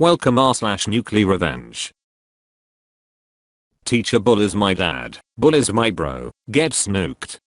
Welcome r/Nuclearrevenge. Teacher bullies my dad, bullies my bro, gets nuked.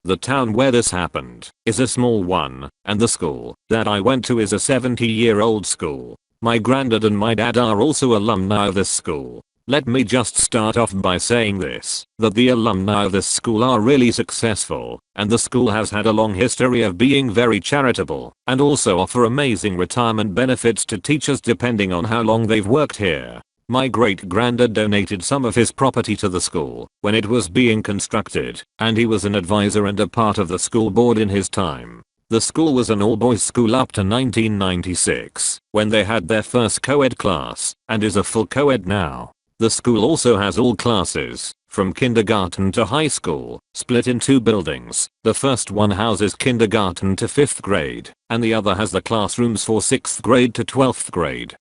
The town where this happened is a small one, and the school that I went to is a 70-year-old school. My granddad and my dad are also alumni of this school. Let me just start off by saying this, that the alumni of this school are really successful, and the school has had a long history of being very charitable, and also offer amazing retirement benefits to teachers depending on how long they've worked here. My great-granddad donated some of his property to the school when it was being constructed, and he was an advisor and a part of the school board in his time. The school was an all-boys school up to 1996, when they had their first co-ed class, and is a full co-ed now. The school also has all classes, from kindergarten to high school, split in two buildings. The first one houses kindergarten to 5th grade, and the other has the classrooms for 6th grade to 12th grade.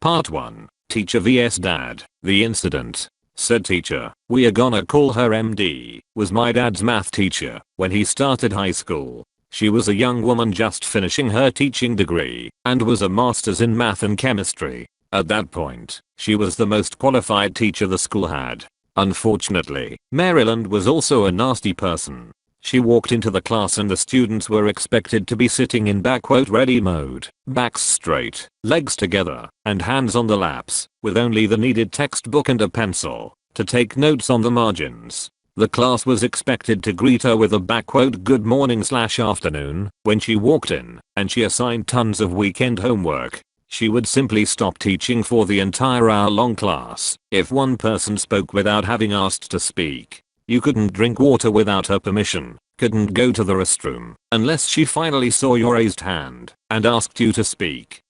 Part 1. Teacher vs Dad. The incident. Said teacher, we are gonna call her MD, was my dad's math teacher when he started high school. She was a young woman just finishing her teaching degree, and was a master's in math and chemistry. At that point, she was the most qualified teacher the school had. Unfortunately, Maryland was also a nasty person. She walked into the class and the students were expected to be sitting in "ready" mode, backs straight, legs together, and hands on the laps, with only the needed textbook and a pencil, to take notes on the margins. The class was expected to greet her with a "good morning/afternoon" when she walked in, and she assigned tons of weekend homework. She would simply stop teaching for the entire hour-long class if one person spoke without having asked to speak. You couldn't drink water without her permission, couldn't go to the restroom unless she finally saw your raised hand and asked you to speak.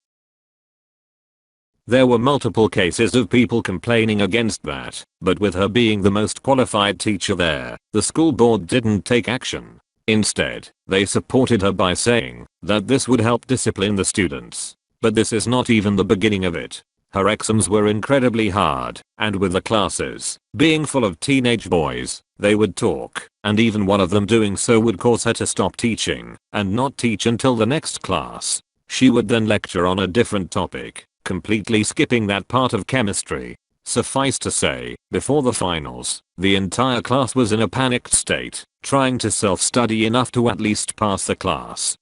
There were multiple cases of people complaining against that, but with her being the most qualified teacher there, the school board didn't take action. Instead, they supported her by saying that this would help discipline the students. But this is not even the beginning of it. Her exams were incredibly hard, and with the classes being full of teenage boys, they would talk, and even one of them doing so would cause her to stop teaching and not teach until the next class. She would then lecture on a different topic, completely skipping that part of chemistry. Suffice to say, before the finals, the entire class was in a panicked state, trying to self-study enough to at least pass the class.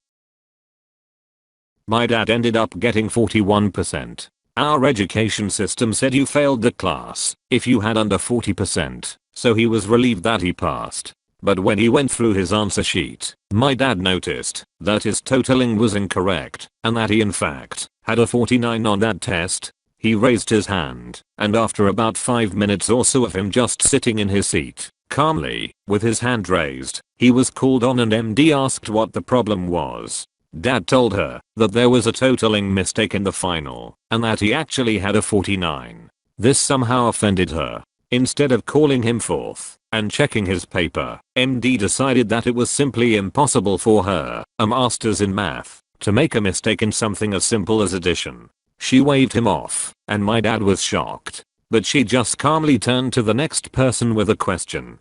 My dad ended up getting 41%. Our education system said you failed the class if you had under 40%, so he was relieved that he passed. But when he went through his answer sheet, my dad noticed that his totaling was incorrect, and that he in fact had a 49 on that test. He raised his hand, and after about 5 minutes or so of him just sitting in his seat, calmly, with his hand raised, he was called on and MD asked what the problem was. Dad told her that there was a totaling mistake in the final, and that he actually had a 49. This somehow offended her. Instead of calling him forth and checking his paper, MD decided that it was simply impossible for her, a master's in math, to make a mistake in something as simple as addition. She waved him off, and my dad was shocked. But she just calmly turned to the next person with a question.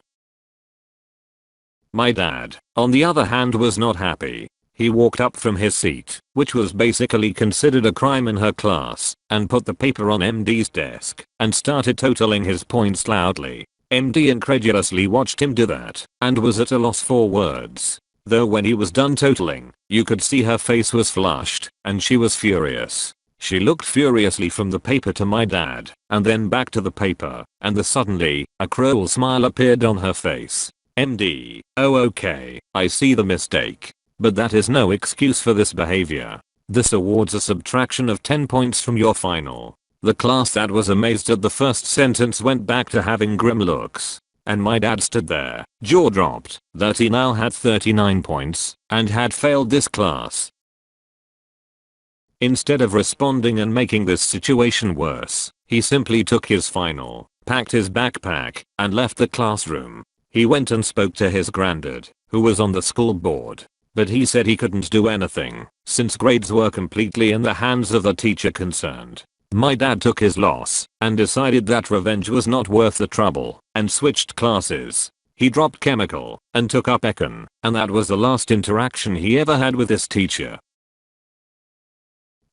My dad, on the other hand, was not happy. He walked up from his seat, which was basically considered a crime in her class, and put the paper on MD's desk, and started totaling his points loudly. MD incredulously watched him do that, and was at a loss for words. Though when he was done totaling, you could see her face was flushed, and she was furious. She looked furiously from the paper to my dad, and then back to the paper, and then suddenly, a cruel smile appeared on her face. MD, oh okay, I see the mistake. But that is no excuse for this behavior. This awards a subtraction of 10 points from your final. The class that was amazed at the first sentence went back to having grim looks. And my dad stood there, jaw dropped, that he now had 39 points, and had failed this class. Instead of responding and making this situation worse, he simply took his final, packed his backpack, and left the classroom. He went and spoke to his granddad, who was on the school board. But he said he couldn't do anything, since grades were completely in the hands of the teacher concerned. My dad took his loss, and decided that revenge was not worth the trouble, and switched classes. He dropped chemical, and took up econ, and that was the last interaction he ever had with this teacher.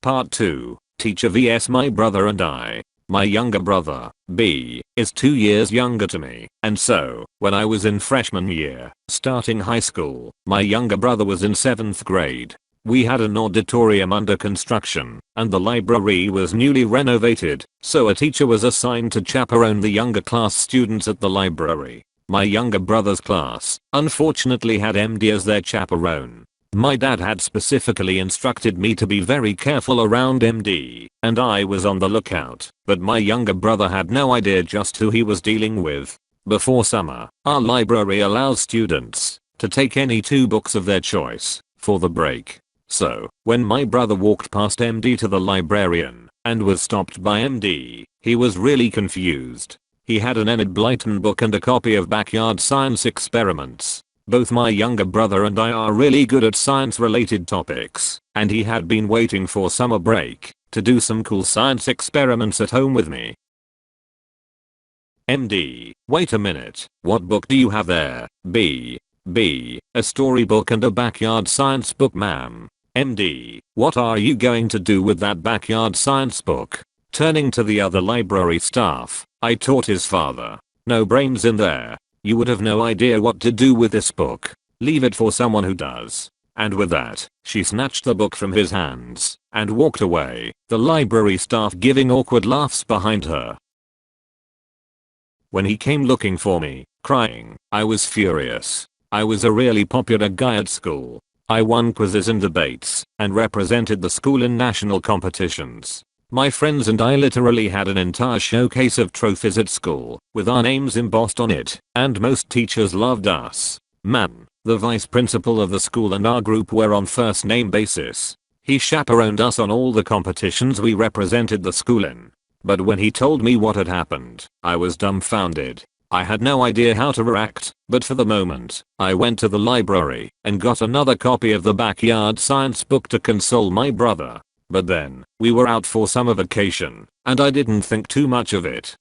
Part 2, Teacher vs my brother and I. My younger brother, B, is 2 years younger to me, and so, when I was in freshman year, starting high school, my younger brother was in 7th grade. We had an auditorium under construction, and the library was newly renovated, so a teacher was assigned to chaperone the younger class students at the library. My younger brother's class, unfortunately, had MD as their chaperone. My dad had specifically instructed me to be very careful around MD, and I was on the lookout, but my younger brother had no idea just who he was dealing with. Before summer, our library allows students to take any 2 books of their choice for the break. So, when my brother walked past MD to the librarian and was stopped by MD, he was really confused. He had an Enid Blyton book and a copy of Backyard Science Experiments. Both my younger brother and I are really good at science related topics, and he had been waiting for summer break to do some cool science experiments at home with me. MD, wait a minute, what book do you have there? B, a storybook and a backyard science book, ma'am. MD, what are you going to do with that backyard science book? Turning to the other library staff, I taught his father. No brains in there. You would have no idea what to do with this book. Leave it for someone who does. And with that, she snatched the book from his hands and walked away, the library staff giving awkward laughs behind her. When he came looking for me, crying, I was furious. I was a really popular guy at school. I won quizzes and debates and represented the school in national competitions. My friends and I literally had an entire showcase of trophies at school, with our names embossed on it, and most teachers loved us. Man, the vice principal of the school and our group were on first name basis. He chaperoned us on all the competitions we represented the school in. But when he told me what had happened, I was dumbfounded. I had no idea how to react, but for the moment, I went to the library and got another copy of the backyard science book to console my brother. But then, we were out for summer vacation, and I didn't think too much of it.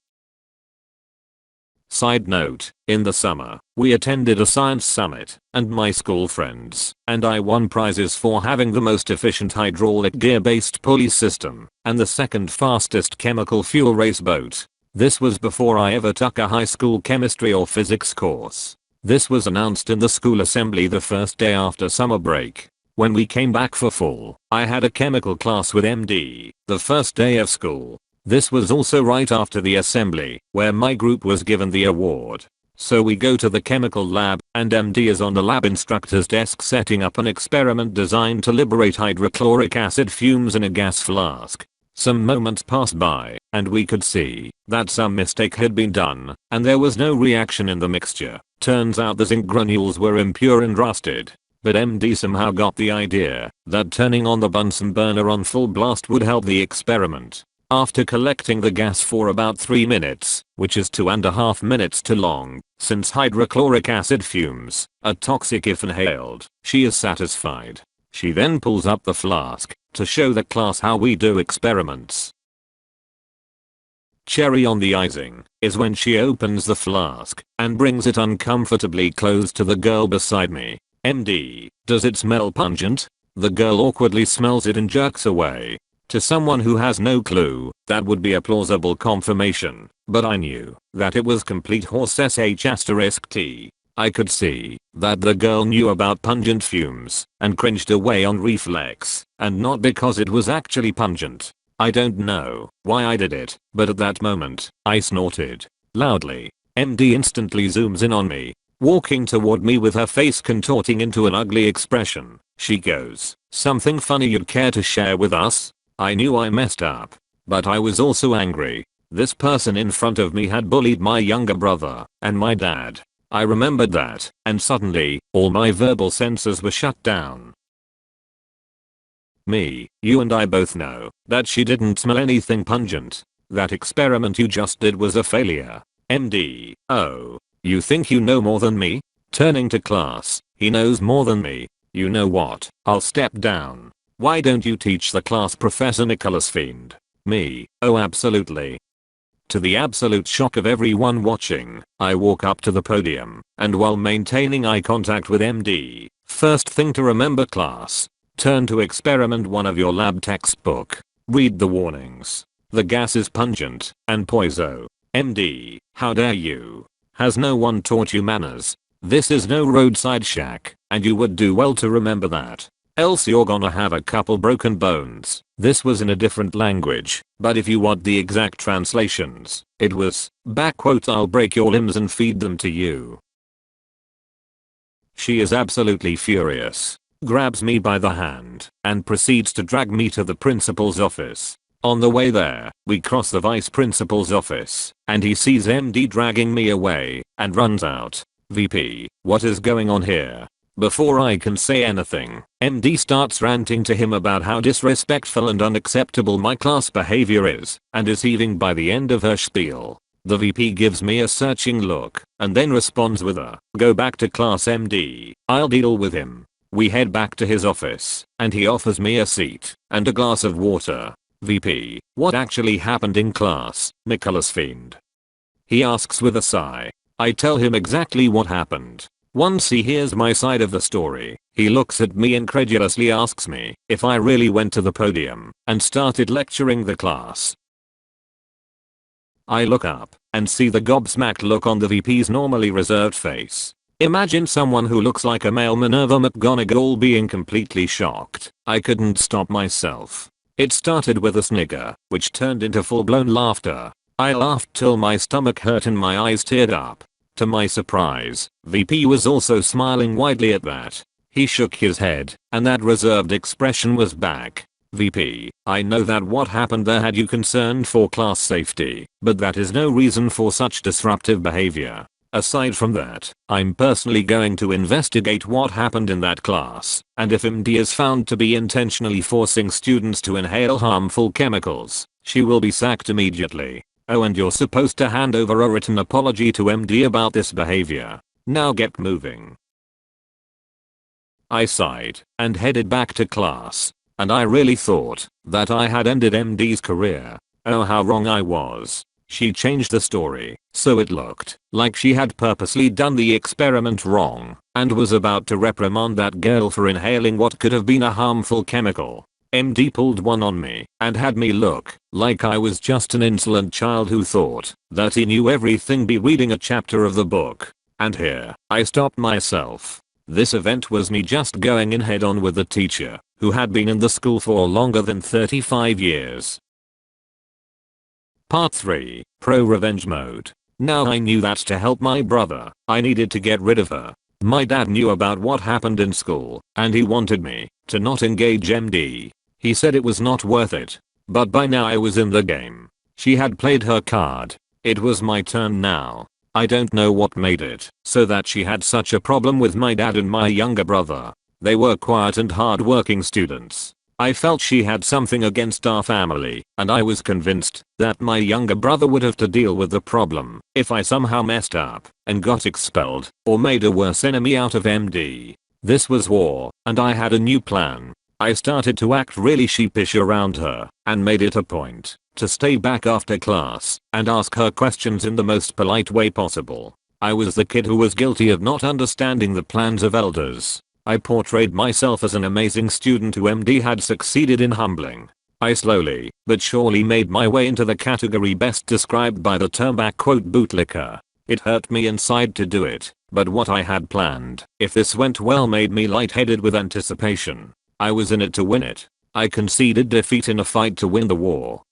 Side note, in the summer, we attended a science summit, and my school friends and I won prizes for having the most efficient hydraulic gear-based pulley system, and the second fastest chemical fuel race boat. This was before I ever took a high school chemistry or physics course. This was announced in the school assembly the first day after summer break. When we came back for fall, I had a chemical class with MD, the first day of school. This was also right after the assembly, where my group was given the award. So we go to the chemical lab, and MD is on the lab instructor's desk setting up an experiment designed to liberate hydrochloric acid fumes in a gas flask. Some moments passed by, and we could see that some mistake had been done, and there was no reaction in the mixture. Turns out the zinc granules were impure and rusted. But MD somehow got the idea that turning on the Bunsen burner on full blast would help the experiment. After collecting the gas for about 3 minutes, which is 2.5 minutes too long, since hydrochloric acid fumes are toxic if inhaled, she is satisfied. She then pulls up the flask to show the class how we do experiments. Cherry on the icing is when she opens the flask and brings it uncomfortably close to the girl beside me. MD, does it smell pungent? The girl awkwardly smells it and jerks away. To someone who has no clue, that would be a plausible confirmation, but I knew that it was complete horse sh*t. I could see that the girl knew about pungent fumes and cringed away on reflex, and not because it was actually pungent. I don't know why I did it, but at that moment, I snorted loudly. MD instantly zooms in on me, walking toward me with her face contorting into an ugly expression. She goes, "Something funny you'd care to share with us?" I knew I messed up, but I was also angry. This person in front of me had bullied my younger brother and my dad. I remembered that, and suddenly, all my verbal senses were shut down. Me, you and I both know that she didn't smell anything pungent. That experiment you just did was a failure. MD, oh, you think you know more than me? Turning to class, he knows more than me. You know what, I'll step down. Why don't you teach the class, Professor Nicholas Fiend? Me, oh absolutely. To the absolute shock of everyone watching, I walk up to the podium, and while maintaining eye contact with MD, first thing to remember class, Turn to experiment 1 of your lab textbook. Read the warnings. The gas is pungent and poison. MD, how dare you? Has no one taught you manners? This is no roadside shack, and you would do well to remember that. Else you're gonna have a couple broken bones. This was in a different language, but if you want the exact translations, it was, I'll break your limbs and feed them to you. She is absolutely furious, grabs me by the hand, and proceeds to drag me to the principal's office. On the way there, we cross the vice principal's office, and he sees MD dragging me away, and runs out. VP, what is going on here? Before I can say anything, MD starts ranting to him about how disrespectful and unacceptable my class behavior is, and is heaving by the end of her spiel. The VP gives me a searching look, and then responds with a, go back to class MD, I'll deal with him. We head back to his office, and he offers me a seat, and a glass of water. VP, what actually happened in class, Nicholas Fiend? He asks with a sigh. I tell him exactly what happened. Once he hears my side of the story, he looks at me incredulously, asks me if I really went to the podium and started lecturing the class. I look up and see the gobsmacked look on the VP's normally reserved face. Imagine someone who looks like a male Minerva McGonagall being completely shocked. I couldn't stop myself. It started with a snigger, which turned into full-blown laughter. I laughed till my stomach hurt and my eyes teared up. To my surprise, VP was also smiling widely at that. He shook his head, and that reserved expression was back. VP, I know that what happened there had you concerned for class safety, but that is no reason for such disruptive behavior. Aside from that, I'm personally going to investigate what happened in that class, and if MD is found to be intentionally forcing students to inhale harmful chemicals, she will be sacked immediately. Oh, and you're supposed to hand over a written apology to MD about this behavior. Now get moving. I sighed and headed back to class, and I really thought that I had ended MD's career. Oh, how wrong I was. She changed the story, so it looked like she had purposely done the experiment wrong and was about to reprimand that girl for inhaling what could have been a harmful chemical. MD pulled one on me and had me look like I was just an insolent child who thought that he knew everything by reading a chapter of the book. And here, I stopped myself. This event was me just going in head on with the teacher, who had been in the school for longer than 35 years. Part 3, Pro Revenge Mode. Now I knew that to help my brother, I needed to get rid of her. My dad knew about what happened in school, and he wanted me to not engage MD. He said it was not worth it. But by now I was in the game. She had played her card. It was my turn now. I don't know what made it so that she had such a problem with my dad and my younger brother. They were quiet and hard-working students. I felt she had something against our family, and I was convinced that my younger brother would have to deal with the problem if I somehow messed up and got expelled or made a worse enemy out of MD. This was war, and I had a new plan. I started to act really sheepish around her and made it a point to stay back after class and ask her questions in the most polite way possible. I was the kid who was guilty of not understanding the plans of elders. I portrayed myself as an amazing student who MD had succeeded in humbling. I slowly but surely made my way into the category best described by the term bootlicker. It hurt me inside to do it, but what I had planned, if this went well, made me lightheaded with anticipation. I was in it to win it. I conceded defeat in a fight to win the war.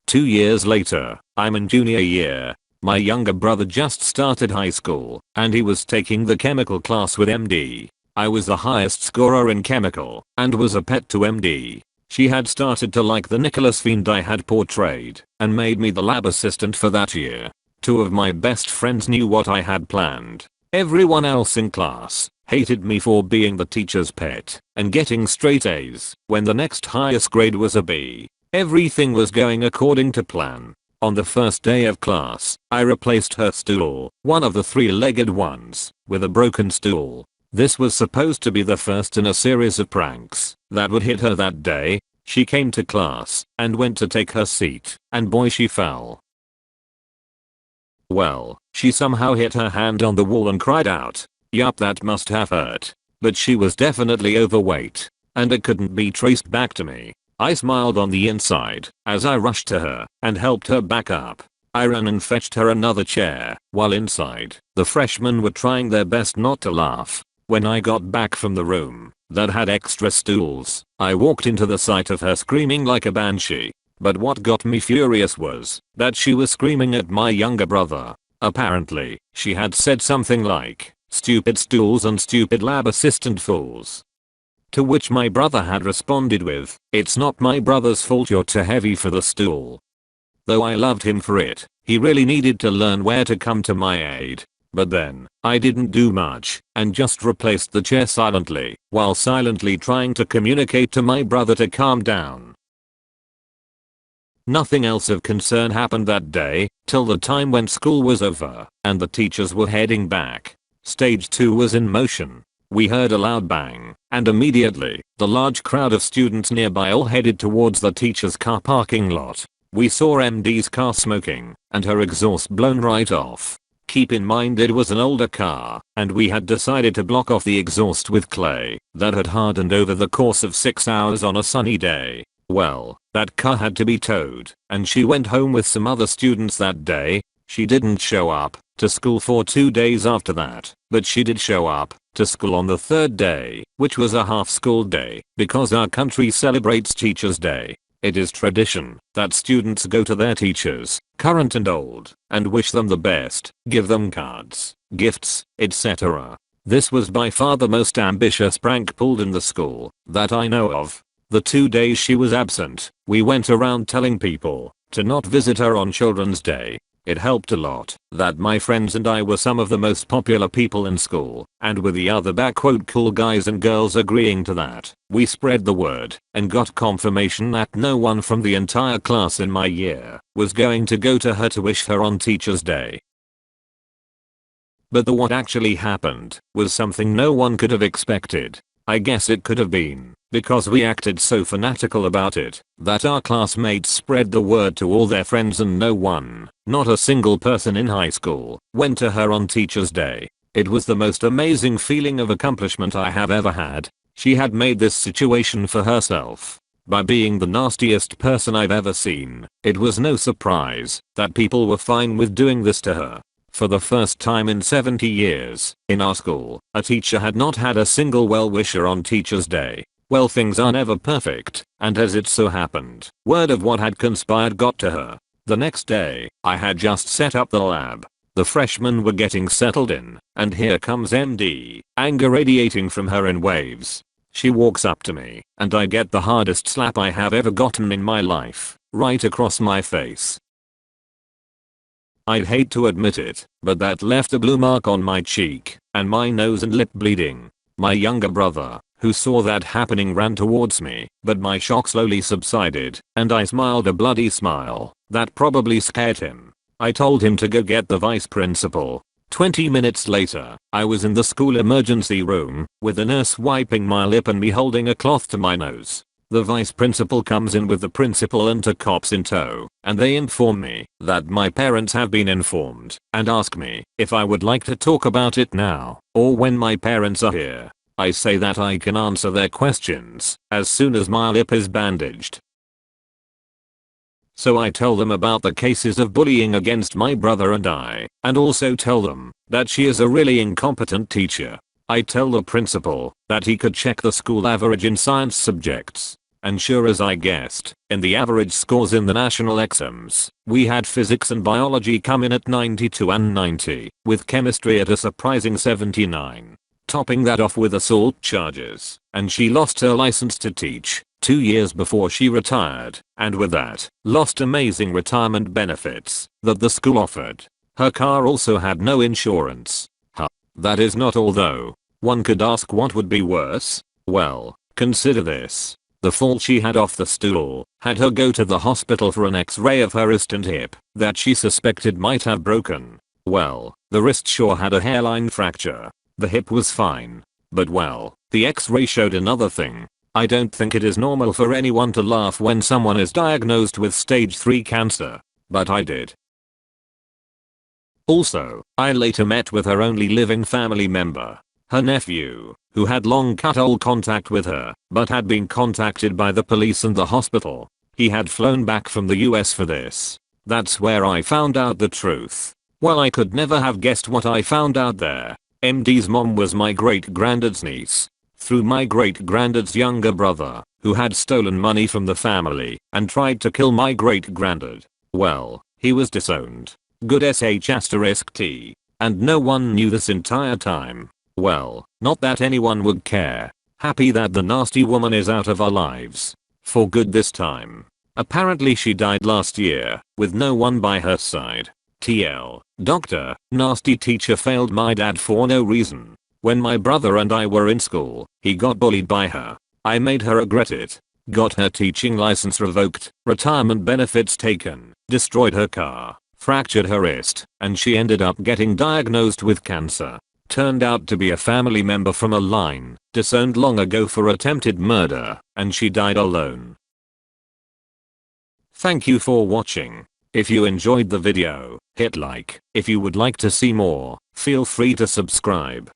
2 years later, I'm in junior year. My younger brother just started high school, and he was taking the chemical class with MD. I was the highest scorer in chemical, and was a pet to MD. She had started to like the Nicholas Fiend I had portrayed, and made me the lab assistant for that year. 2 of my best friends knew what I had planned. Everyone else in class hated me for being the teacher's pet and getting straight A's when the next highest grade was a B. Everything was going according to plan. On the first day of class, I replaced her stool, one of the 3-legged ones, with a broken stool. This was supposed to be the first in a series of pranks that would hit her that day. She came to class and went to take her seat, and boy, she fell. Well, she somehow hit her hand on the wall and cried out. Yup, that must have hurt. but she was definitely overweight. And it couldn't be traced back to me. I smiled on the inside as I rushed to her and helped her back up. I ran and fetched her another chair, while inside, the freshmen were trying their best not to laugh. When I got back from the room that had extra stools, I walked into the sight of her screaming like a banshee. But what got me furious was that she was screaming at my younger brother. Apparently, she had said something like, "Stupid stools and stupid lab assistant fools." To which my brother had responded with, "It's not my brother's fault you're too heavy for the stool." Though I loved him for it, he really needed to learn where to come to my aid. But then, I didn't do much, and just replaced the chair silently, while silently trying to communicate to my brother to calm down. Nothing else of concern happened that day, till the time when school was over, and the teachers were heading back. Stage 2 was in motion. We heard a loud bang, and immediately, the large crowd of students nearby all headed towards the teacher's car parking lot. We saw MD's car smoking, and her exhaust blown right off. Keep in mind it was an older car, and we had decided to block off the exhaust with clay that had hardened over the course of 6 hours on a sunny day. Well, that car had to be towed, and she went home with some other students that day. She didn't show up to school for 2 days after that, but she did show up to school on the third day, which was a half school day, because our country celebrates Teachers' Day. It is tradition that students go to their teachers, current and old, and wish them the best, give them cards, gifts, etc. This was by far the most ambitious prank pulled in the school that I know of. The 2 days she was absent, we went around telling people to not visit her on Children's Day. It helped a lot that my friends and I were some of the most popular people in school, and with the other cool guys and girls agreeing to that, we spread the word and got confirmation that no one from the entire class in my year was going to go to her to wish her on Teachers' Day. But what actually happened was something no one could have expected. I guess it could have been because we acted so fanatical about it that our classmates spread the word to all their friends and no one, not a single person in high school, went to her on Teachers' Day. It was the most amazing feeling of accomplishment I have ever had. She had made this situation for herself by being the nastiest person I've ever seen. It was no surprise that people were fine with doing this to her. For the first time in 70 years, in our school, a teacher had not had a single well-wisher on Teachers' Day. Well, things are never perfect, and as it so happened, word of what had conspired got to her. The next day, I had just set up the lab. The freshmen were getting settled in, and here comes MD, anger radiating from her in waves. She walks up to me, and I get the hardest slap I have ever gotten in my life, right across my face. I'd hate to admit it, but that left a blue mark on my cheek, and my nose and lip bleeding. My younger brother, who saw that happening, ran towards me, but my shock slowly subsided, and I smiled a bloody smile that probably scared him. I told him to go get the vice principal. 20 minutes later, I was in the school emergency room, with the nurse wiping my lip and me holding a cloth to my nose. The vice principal comes in with the principal and 2 cops in tow, and they inform me that my parents have been informed, and ask me if I would like to talk about it now, or when my parents are here. I say that I can answer their questions as soon as my lip is bandaged. So I tell them about the cases of bullying against my brother and I, and also tell them that she is a really incompetent teacher. I tell the principal that he could check the school average in science subjects. And sure as I guessed, in the average scores in the national exams, we had physics and biology come in at 92 and 90, with chemistry at a surprising 79. Topping that off with assault charges, and she lost her license to teach 2 years before she retired, and with that, lost amazing retirement benefits that the school offered. Her car also had no insurance. That is not all though. One could ask what would be worse. Well, consider this. The fall she had off the stool had her go to the hospital for an x-ray of her wrist and hip that she suspected might have broken. Well, the wrist sure had a hairline fracture. The hip was fine. But well, the x-ray showed another thing. I don't think it is normal for anyone to laugh when someone is diagnosed with stage 3 cancer. But I did. Also, I later met with her only living family member, her nephew, who had long cut all contact with her, but had been contacted by the police and the hospital. He had flown back from the US for this. That's where I found out the truth. Well, I could never have guessed what I found out there. MD's mom was my great-granddad's niece. Through my great-granddad's younger brother, who had stolen money from the family and tried to kill my great-granddad. Well, he was disowned. Good sh*t. And no one knew this entire time. Well, not that anyone would care. Happy that the nasty woman is out of our lives. For good this time. Apparently she died last year, with no one by her side. TL. Doctor, nasty teacher failed my dad for no reason. When my brother and I were in school, he got bullied by her. I made her regret it. Got her teaching license revoked, retirement benefits taken, destroyed her car, fractured her wrist, and she ended up getting diagnosed with cancer. Turned out to be a family member from a line, disowned long ago for attempted murder, and she died alone. Thank you for watching. If you enjoyed the video, hit like. If you would like to see more, feel free to subscribe.